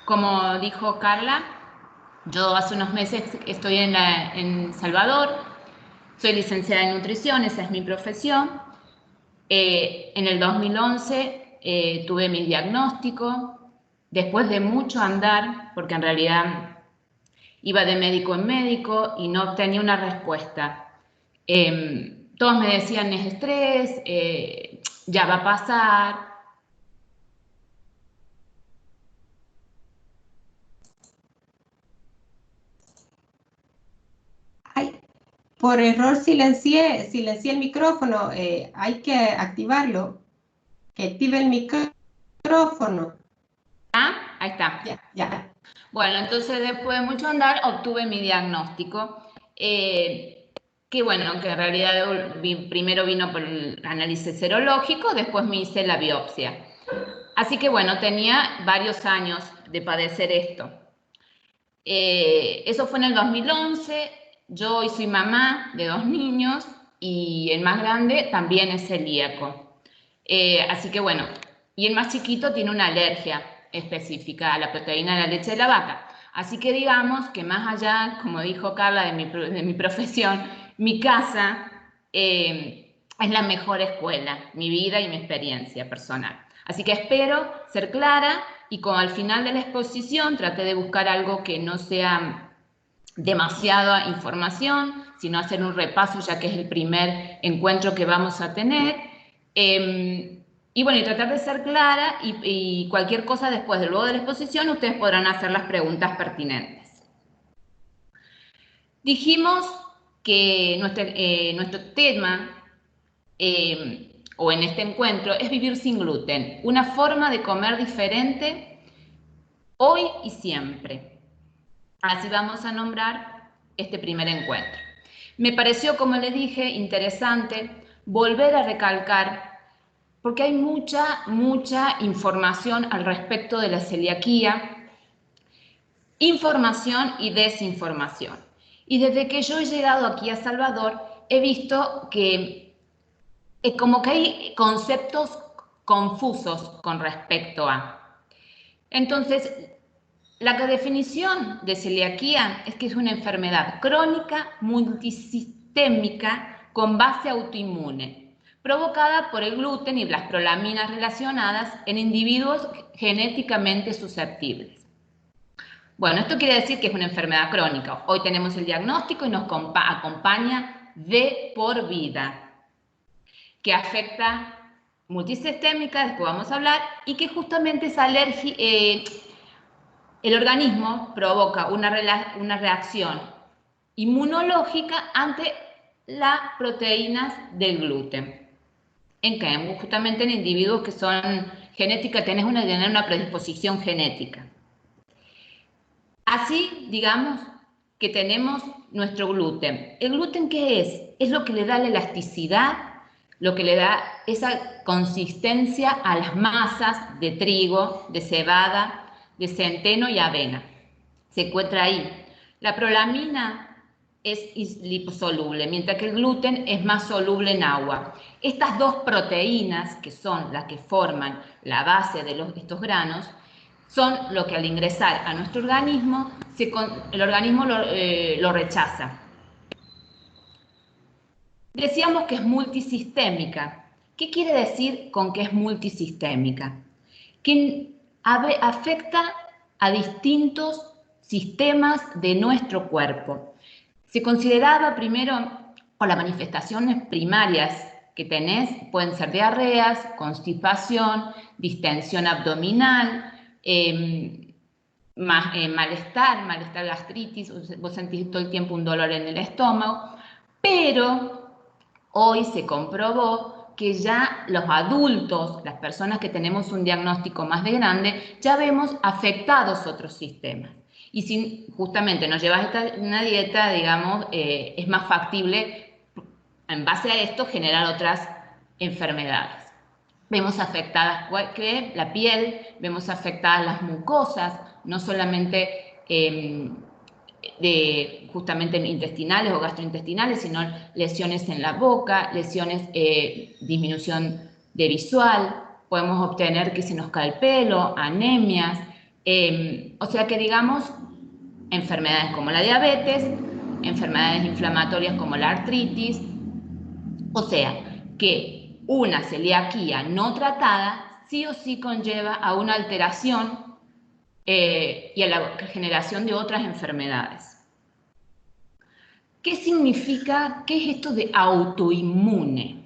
Como dijo Carla, yo hace unos meses estoy en Salvador, soy licenciada en nutrición, esa es mi profesión. En el 2011 tuve mi diagnóstico, después de mucho andar, porque en realidad iba de médico en médico y no obtenía una respuesta. Todos me decían es estrés, ya va a pasar. Ay, por error silencié el micrófono. Hay que activarlo. Que active el micrófono. ¿Ah? Ahí está. Ya, ya. Bueno, entonces después de mucho andar obtuve mi diagnóstico, que bueno, que en realidad primero vino por el análisis serológico, después me hice la biopsia. Así que bueno, tenía varios años de padecer esto. Eso fue en el 2011, yo hoy soy mamá de 2 niños y el más grande también es celíaco. Así que bueno, y el más chiquito tiene una alergia específica a la proteína de la leche de la vaca. Así que digamos que más allá, como dijo Carla, de mi profesión, mi casa es la mejor escuela, mi vida y mi experiencia personal. Así que espero ser clara y como al final de la exposición traté de buscar algo que no sea demasiada información, sino hacer un repaso ya que es el primer encuentro que vamos a tener. Y bueno, y tratar de ser clara y cualquier cosa después, luego de la exposición, ustedes podrán hacer las preguntas pertinentes. Dijimos que nuestro tema, o en este encuentro, es vivir sin gluten, una forma de comer diferente hoy y siempre. Así vamos a nombrar este primer encuentro. Me pareció, como le dije, interesante volver a recalcar, porque hay mucha información al respecto de la celiaquía, información y desinformación. Y desde que yo he llegado aquí a Salvador, he visto que como que hay conceptos confusos con respecto a. Entonces, la definición de celiaquía es que es una enfermedad crónica multisistémica con base autoinmune, provocada por el gluten y las prolaminas relacionadas en individuos genéticamente susceptibles. Bueno, esto quiere decir que es una enfermedad crónica. Hoy tenemos el diagnóstico y nos acompaña de por vida, que afecta multisistémica, después vamos a hablar, y que justamente es alergia. El organismo provoca una reacción inmunológica ante las proteínas del gluten. ¿En qué? Justamente en individuos que son genética, tienen una predisposición genética. Así, digamos, que tenemos nuestro gluten. ¿El gluten qué es? Es lo que le da la elasticidad, lo que le da esa consistencia a las masas de trigo, de cebada, de centeno y avena. Se encuentra ahí. La prolamina es liposoluble, mientras que el gluten es más soluble en agua. Estas dos proteínas, que son las que forman la base de estos granos, son lo que al ingresar a nuestro organismo, el organismo lo rechaza. Decíamos que es multisistémica. ¿Qué quiere decir con que es multisistémica? Que afecta a distintos sistemas de nuestro cuerpo. Se consideraba primero, por las manifestaciones primarias que tenés, pueden ser diarreas, constipación, distensión abdominal, malestar gastritis, vos sentís todo el tiempo un dolor en el estómago, pero hoy se comprobó que ya los adultos, las personas que tenemos un diagnóstico más de grande, ya vemos afectados otros sistemas. Y si justamente nos llevas una dieta, digamos, es más factible, en base a esto, generar otras enfermedades. Vemos afectadas la piel, vemos afectadas las mucosas, no solamente justamente intestinales o gastrointestinales, sino lesiones en la boca, lesiones, disminución de visual, podemos obtener que se nos cae el pelo, anemias, o sea que digamos enfermedades como la diabetes, enfermedades inflamatorias como la artritis, o sea que una celiaquía no tratada sí o sí conlleva a una alteración y a la generación de otras enfermedades. ¿Qué significa, qué es esto de autoinmune?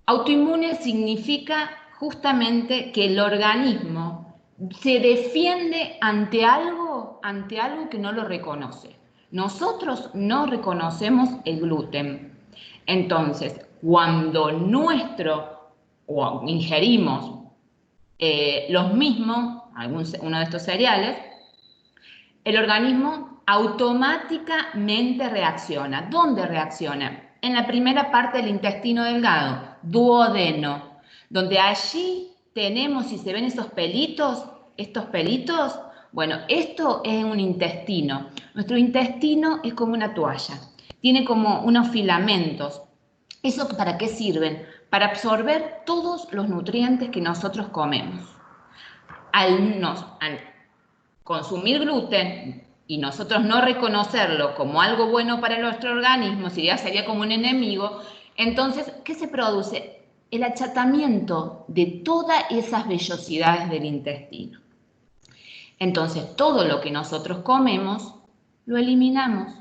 Autoinmune significa justamente que el organismo se defiende ante algo que no lo reconoce. Nosotros no reconocemos el gluten. Entonces, cuando o ingerimos los mismos, uno de estos cereales, el organismo automáticamente reacciona. ¿Dónde reacciona? En la primera parte del intestino delgado, duodeno, donde allí tenemos, si se ven esos pelitos, bueno, esto es un intestino. Nuestro intestino es como una toalla, tiene como unos filamentos. ¿Eso para qué sirven? Para absorber todos los nutrientes que nosotros comemos. Al consumir gluten y nosotros no reconocerlo como algo bueno para nuestro organismo, sería como un enemigo, entonces, ¿qué se produce? El achatamiento de todas esas vellosidades del intestino. Entonces, todo lo que nosotros comemos, lo eliminamos.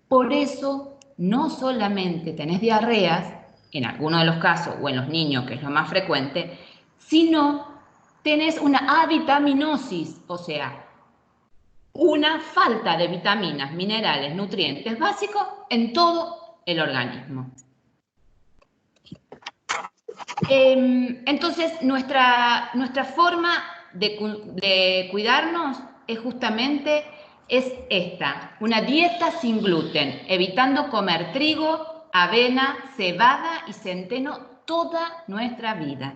Por eso, no solamente tenés diarreas, en algunos de los casos, o en los niños, que es lo más frecuente, sino tenés una avitaminosis, o sea, una falta de vitaminas, minerales, nutrientes básicos en todo el organismo. Entonces, nuestra forma de cuidarnos es justamente esta, una dieta sin gluten, evitando comer trigo, avena, cebada y centeno toda nuestra vida.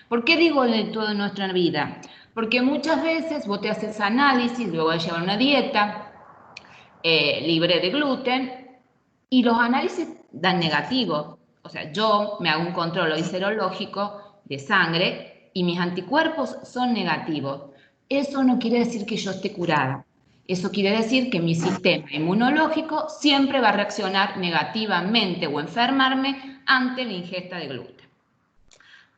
¿Por qué digo de toda nuestra vida? Porque muchas veces vos te haces análisis, luego de llevar una dieta libre de gluten y los análisis dan negativo. O sea, yo me hago un control hoy serológico de sangre y mis anticuerpos son negativos. Eso no quiere decir que yo esté curada. Eso quiere decir que mi sistema inmunológico siempre va a reaccionar negativamente o enfermarme ante la ingesta de gluten.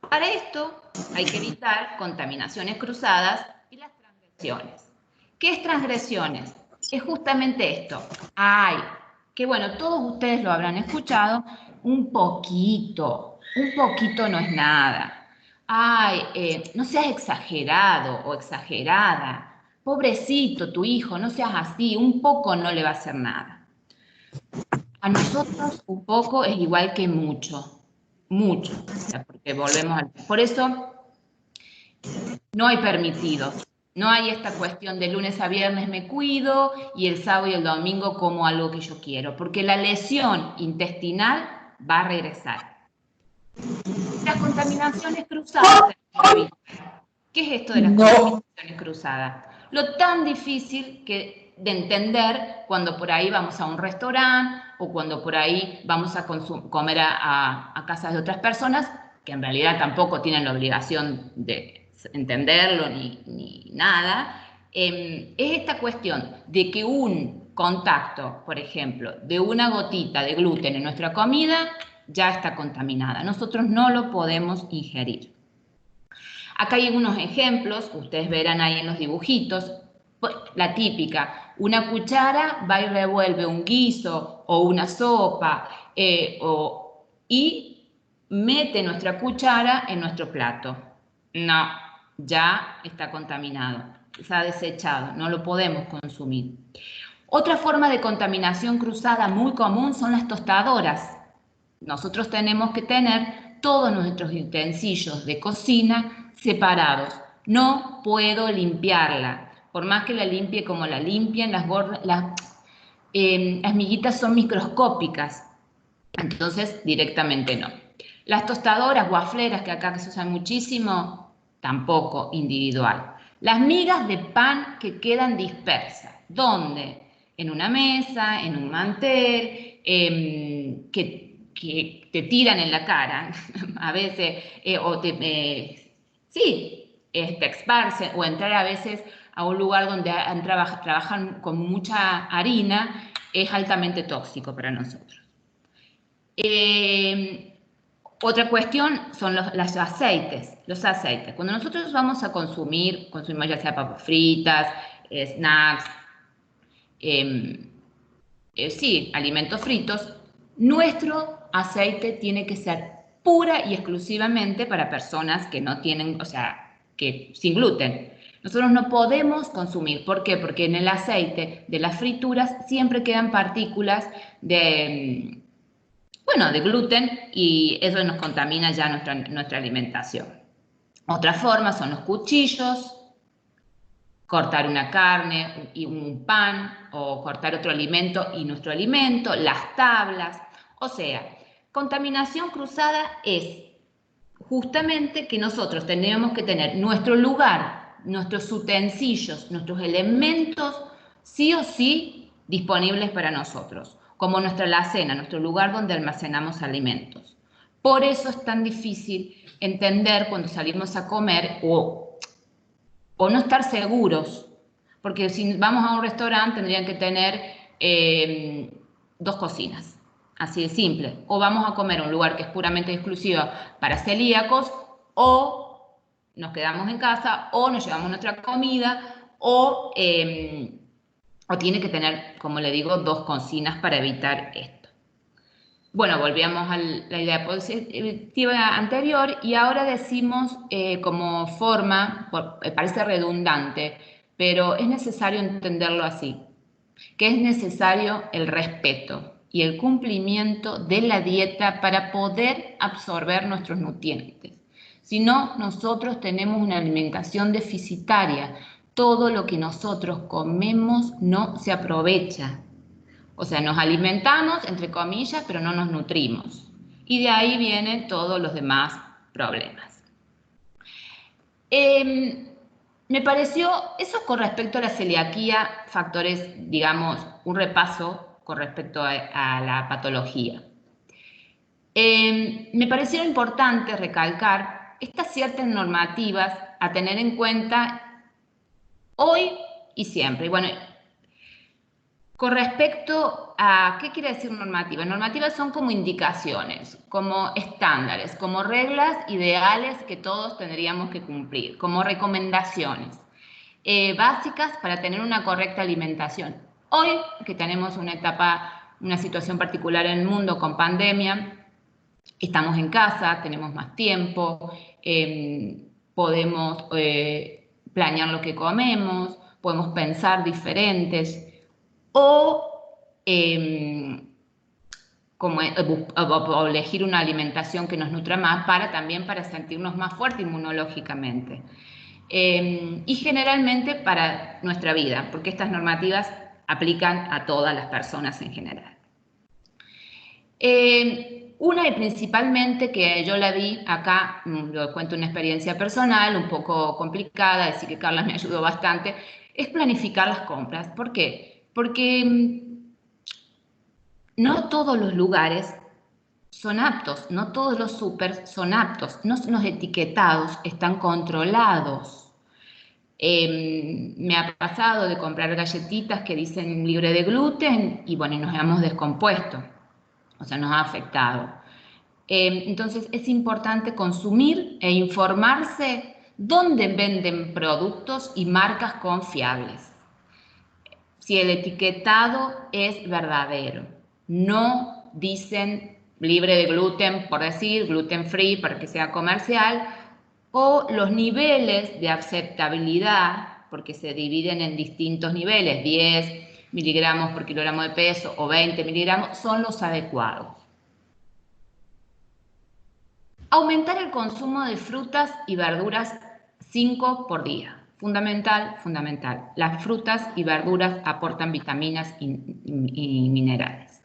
Para esto hay que evitar contaminaciones cruzadas y las transgresiones. ¿Qué es transgresiones? Es justamente esto. Ay, que bueno, todos ustedes lo habrán escuchado, un poquito no es nada. Ay, no seas exagerado o exagerada. Pobrecito tu hijo, no seas así, un poco no le va a hacer nada. A nosotros un poco es igual que mucho, mucho, porque por eso no hay permitidos, no hay esta cuestión de lunes a viernes me cuido y el sábado y el domingo como algo que yo quiero, porque la lesión intestinal va a regresar. Las contaminaciones cruzadas. ¿Qué es esto de las contaminaciones cruzadas? Lo tan difícil de entender cuando por ahí vamos a un restaurante o cuando por ahí vamos a comer a casas de otras personas que en realidad tampoco tienen la obligación de entenderlo ni nada. Es esta cuestión de que un contacto, por ejemplo, de una gotita de gluten en nuestra comida ya está contaminada. Nosotros no lo podemos ingerir. Acá hay unos ejemplos, ustedes verán ahí en los dibujitos, la típica, una cuchara va y revuelve un guiso o una sopa y mete nuestra cuchara en nuestro plato. No, ya está contaminado, está desechado, no lo podemos consumir. Otra forma de contaminación cruzada muy común son las tostadoras. Nosotros tenemos que tener todos nuestros utensilios de cocina separados. No puedo limpiarla. Por más que la limpie como la limpian, las miguitas son microscópicas. Entonces, directamente no. Las tostadoras, wafleras, que acá se usan muchísimo, tampoco individual. Las migas de pan que quedan dispersas. ¿Dónde? En una mesa, en un mantel, que que te tiran en la cara, a veces, o te esparcen, o entrar a veces a un lugar donde trabajan con mucha harina, es altamente tóxico para nosotros. Otra cuestión son los aceites. Los aceites. Cuando nosotros vamos a consumimos ya sea papas fritas, snacks, sí, alimentos fritos, nuestro aceite tiene que ser pura y exclusivamente para personas que no tienen, o sea, que sin gluten. Nosotros no podemos consumir. ¿Por qué? Porque en el aceite de las frituras siempre quedan partículas de gluten, y eso nos contamina ya nuestra alimentación. Otra forma son los cuchillos, cortar una carne y un pan, o cortar otro alimento y nuestro alimento, las tablas. O sea, contaminación cruzada es justamente que nosotros tenemos que tener nuestro lugar, nuestros utensilios, nuestros elementos, sí o sí disponibles para nosotros, como nuestra alacena, nuestro lugar donde almacenamos alimentos. Por eso es tan difícil entender cuando salimos a comer o no estar seguros, porque si vamos a un restaurante tendrían que tener 2 cocinas, así de simple. O vamos a comer a un lugar que es puramente exclusivo para celíacos, o nos quedamos en casa, o nos llevamos nuestra comida, o tiene que tener, como le digo, 2 cocinas para evitar esto. Bueno, volvíamos a la idea positiva anterior, y ahora decimos como forma, parece redundante, pero es necesario entenderlo así, que es necesario el respeto y el cumplimiento de la dieta para poder absorber nuestros nutrientes. Si no, nosotros tenemos una alimentación deficitaria. Todo lo que nosotros comemos no se aprovecha. O sea, nos alimentamos, entre comillas, pero no nos nutrimos. Y de ahí vienen todos los demás problemas. Me pareció, eso con respecto a la celiaquía, factores, digamos, un repaso con respecto a la patología. Me pareció importante recalcar estas ciertas normativas a tener en cuenta hoy y siempre. Y bueno, con respecto a, ¿qué quiere decir normativa? Normativas son como indicaciones, como estándares, como reglas ideales que todos tendríamos que cumplir, como recomendaciones básicas para tener una correcta alimentación. Hoy, que tenemos una situación particular en el mundo con pandemia, estamos en casa, tenemos más tiempo, podemos planear lo que comemos, podemos pensar diferentes, o o elegir una alimentación que nos nutra más también para sentirnos más fuertes inmunológicamente. Y generalmente para nuestra vida, porque estas normativas aplican a todas las personas en general. Una y principalmente que yo la vi acá, lo cuento una experiencia personal, un poco complicada, decir que Carla me ayudó bastante, es planificar las compras. ¿Por qué? Porque no todos los lugares son aptos, no todos los súper son aptos, no los etiquetados están controlados. Me ha pasado de comprar galletitas que dicen libre de gluten y bueno, nos hemos descompuesto, o sea, nos ha afectado. Entonces es importante consumir e informarse dónde venden productos y marcas confiables. Si el etiquetado es verdadero, no dicen libre de gluten, por decir, gluten free para que sea comercial, o los niveles de aceptabilidad, porque se dividen en distintos niveles, 10 miligramos por kilogramo de peso o 20 miligramos, son los adecuados. Aumentar el consumo de frutas y verduras 5 por día. Fundamental, fundamental. Las frutas y verduras aportan vitaminas y minerales.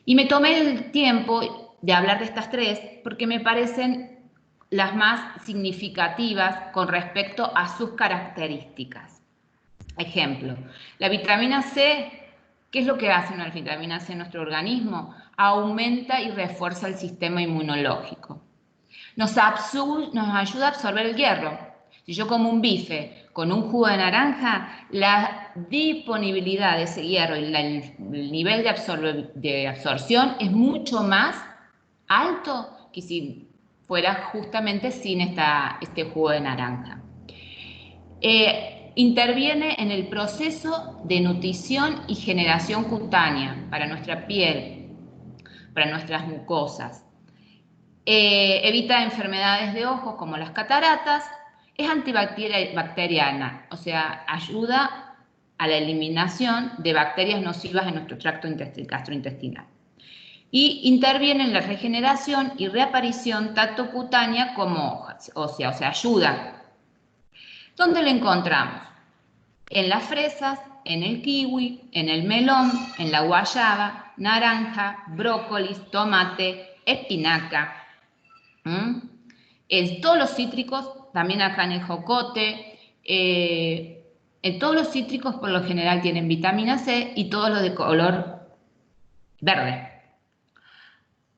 Y me tomé el tiempo de hablar de estas 3 porque me parecen las más significativas con respecto a sus características. Ejemplo, la vitamina C, ¿qué es lo que hace una vitamina C en nuestro organismo? aumenta y refuerza el sistema inmunológico. Nos ayuda a absorber el hierro. Si yo como un bife con un jugo de naranja, la disponibilidad de ese hierro y el nivel de absorción es mucho más alto que si fuera justamente sin este jugo de naranja. Interviene en el proceso de nutrición y generación cutánea para nuestra piel, para nuestras mucosas. Evita enfermedades de ojos como las cataratas, es antibacteriana, o sea, ayuda a la eliminación de bacterias nocivas en nuestro tracto gastrointestinal. Y interviene en la regeneración y reaparición tactocutánea como hojas, o sea, ayuda. ¿Dónde lo encontramos? En las fresas, en el kiwi, en el melón, en la guayaba, naranja, brócolis, tomate, espinaca. En todos los cítricos, también acá en el jocote, en todos los cítricos por lo general tienen vitamina C y todos los de color verde.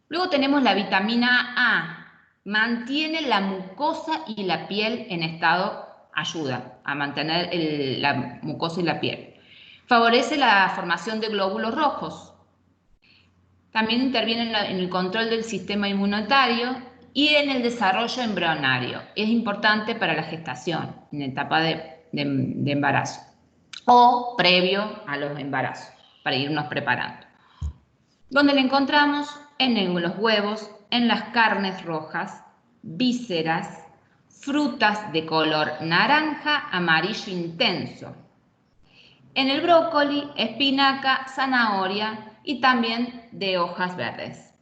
Luego tenemos la vitamina A, mantiene la mucosa y la piel en estado, ayuda a mantener la mucosa y la piel. Favorece la formación de glóbulos rojos. También interviene en el control del sistema inmunitario y en el desarrollo embrionario. Es importante para la gestación, en la etapa de embarazo o previo a los embarazos, para irnos preparando. ¿Dónde la encontramos? En los huevos, en las carnes rojas, vísceras, frutas de color naranja, amarillo intenso. En el brócoli, espinaca, zanahoria y también de hojas verdes.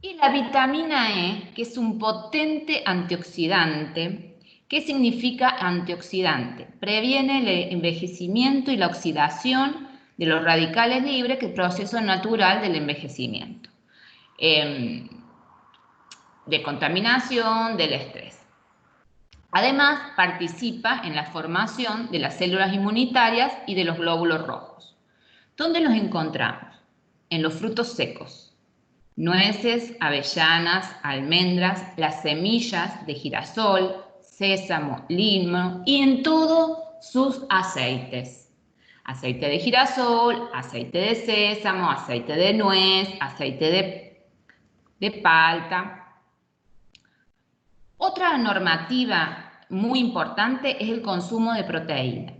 Y la vitamina E, que es un potente antioxidante. ¿Qué significa antioxidante? Previene el envejecimiento y la oxidación de los radicales libres, que es el proceso natural del envejecimiento, de contaminación, del estrés. Además, participa en la formación de las células inmunitarias y de los glóbulos rojos. ¿Dónde los encontramos? En los frutos secos. Nueces, avellanas, almendras, las semillas de girasol, sésamo, lino y en todos sus aceites. Aceite de girasol, aceite de sésamo, aceite de nuez, aceite de palta. Otra normativa muy importante es el consumo de proteína.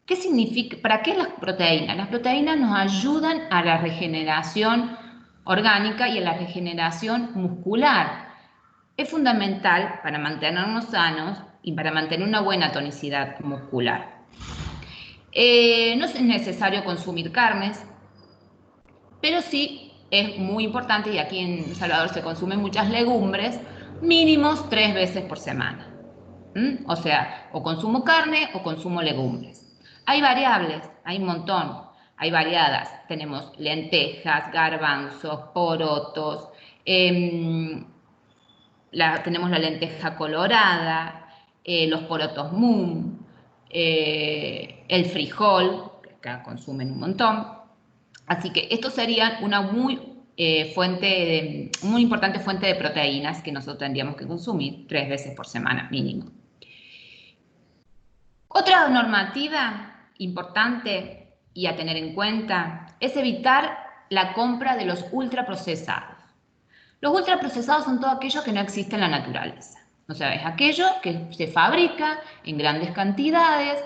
¿Qué significa? ¿Para qué las proteínas? Las proteínas nos ayudan a la regeneración orgánica y a la regeneración muscular. Es fundamental para mantenernos sanos y para mantener una buena tonicidad muscular. No es necesario consumir carnes, pero sí es muy importante, y aquí en El Salvador se consumen muchas legumbres, mínimos 3 veces por semana. O sea, o consumo carne o consumo legumbres. Hay variables, hay un montón. Hay variadas, tenemos lentejas, garbanzos, porotos, tenemos la lenteja colorada, los porotos mum, el frijol, que acá consumen un montón. Así que estos serían una muy importante fuente de proteínas que nosotros tendríamos que consumir 3 veces por semana mínimo. Otra normativa importante y a tener en cuenta es evitar la compra de los ultraprocesados. Los ultraprocesados son todo aquello que no existe en la naturaleza. O sea, es aquello que se fabrica en grandes cantidades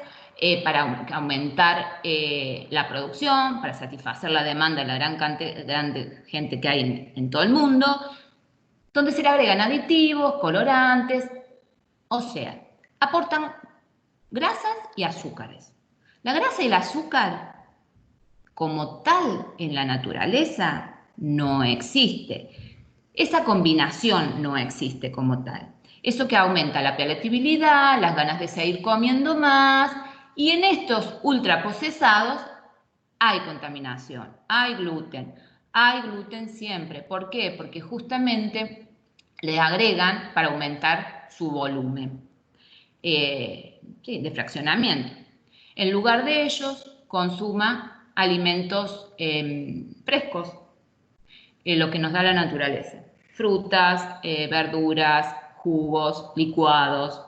para aumentar la producción, para satisfacer la demanda de la gran gente que hay en todo el mundo, donde se le agregan aditivos, colorantes, o sea, aportan grasas y azúcares. La grasa y el azúcar, como tal en la naturaleza, no existe. Esa combinación no existe como tal. Eso que aumenta la palatabilidad, las ganas de seguir comiendo más, y en estos ultraprocesados hay contaminación, hay gluten siempre. ¿Por qué? Porque justamente le agregan para aumentar su volumen de fraccionamiento. En lugar de ellos, consuma alimentos frescos, lo que nos da la naturaleza. Frutas, verduras, jugos, licuados,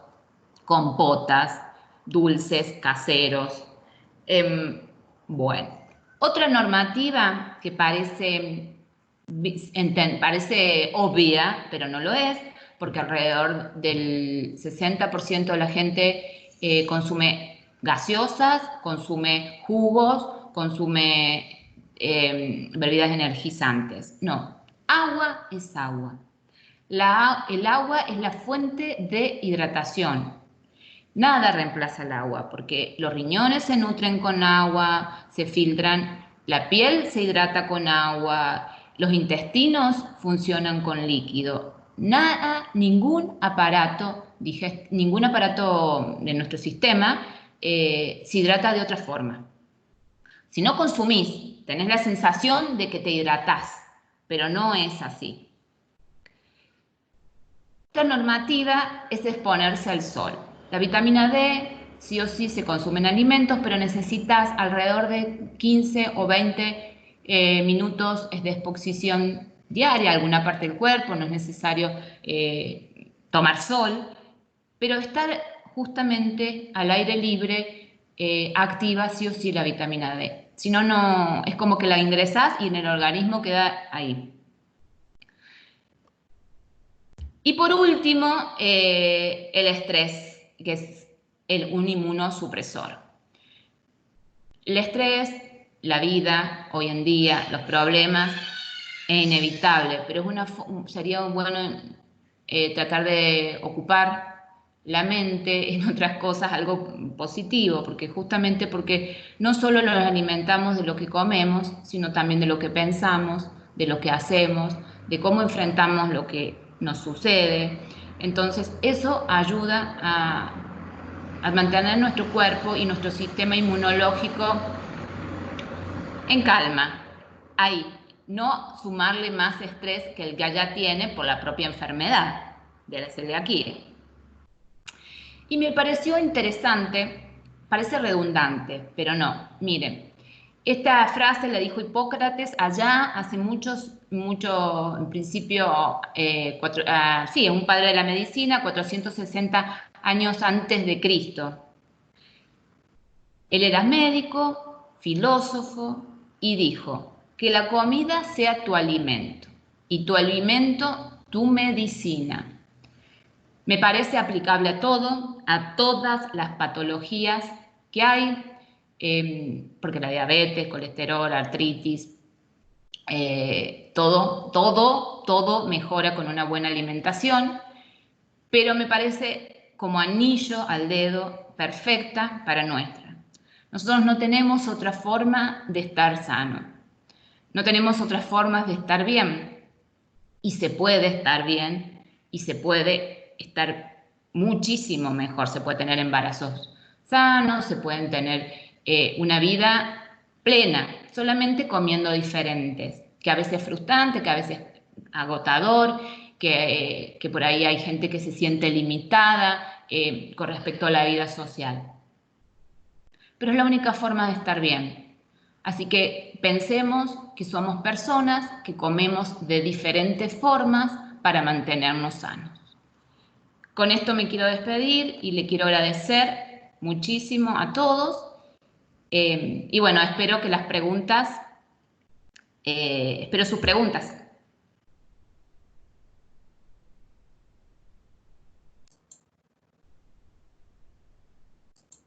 compotas, dulces, caseros. Bueno, otra normativa que parece obvia, pero no lo es, porque alrededor del 60% de la gente consume gaseosas, consume jugos, consume bebidas energizantes. No, agua es agua. El agua es la fuente de hidratación. Nada reemplaza el agua, porque los riñones se nutren con agua, se filtran, la piel se hidrata con agua, los intestinos funcionan con líquido. Ningún aparato de nuestro sistema se hidrata de otra forma. Si no consumís, tenés la sensación de que te hidratás, pero no es así. Otra normativa es exponerse al sol. La vitamina D sí o sí se consume en alimentos, pero necesitas alrededor de 15 o 20 minutos de exposición diaria a alguna parte del cuerpo, no es necesario tomar sol, pero estar justamente al aire libre activa sí o sí la vitamina D. Si no, no, es como que la ingresás y en el organismo queda ahí. Y por último, el estrés, que es un inmunosupresor. El estrés, la vida, hoy en día, los problemas, es inevitable, pero sería bueno tratar de ocupar la mente en otras cosas, algo positivo, porque no solo nos alimentamos de lo que comemos, sino también de lo que pensamos, de lo que hacemos, de cómo enfrentamos lo que nos sucede. Entonces, eso ayuda a mantener nuestro cuerpo y nuestro sistema inmunológico en calma, ahí, no sumarle más estrés que el que ya tiene por la propia enfermedad de la celiaquía. Y me pareció interesante, parece redundante, pero no, miren, esta frase la dijo Hipócrates allá hace en principio, un padre de la medicina, 460 años antes de Cristo. Él era médico, filósofo, y dijo que la comida sea tu alimento y tu alimento tu medicina. Me parece aplicable a todo, a todas las patologías que hay, porque la diabetes, colesterol, artritis, todo mejora con una buena alimentación, pero me parece como anillo al dedo perfecta para nuestra. Nosotros no tenemos otra forma de estar sano, no tenemos otras formas de estar bien, y se puede estar bien y se puede estar muchísimo mejor, se puede tener embarazos sanos, se pueden tener una vida plena, solamente comiendo diferentes, que a veces es frustrante, que a veces es agotador, que por ahí hay gente que se siente limitada con respecto a la vida social. Pero es la única forma de estar bien. Así que pensemos que somos personas que comemos de diferentes formas para mantenernos sanos. Con esto me quiero despedir y le quiero agradecer muchísimo a todos. Y bueno, espero sus preguntas.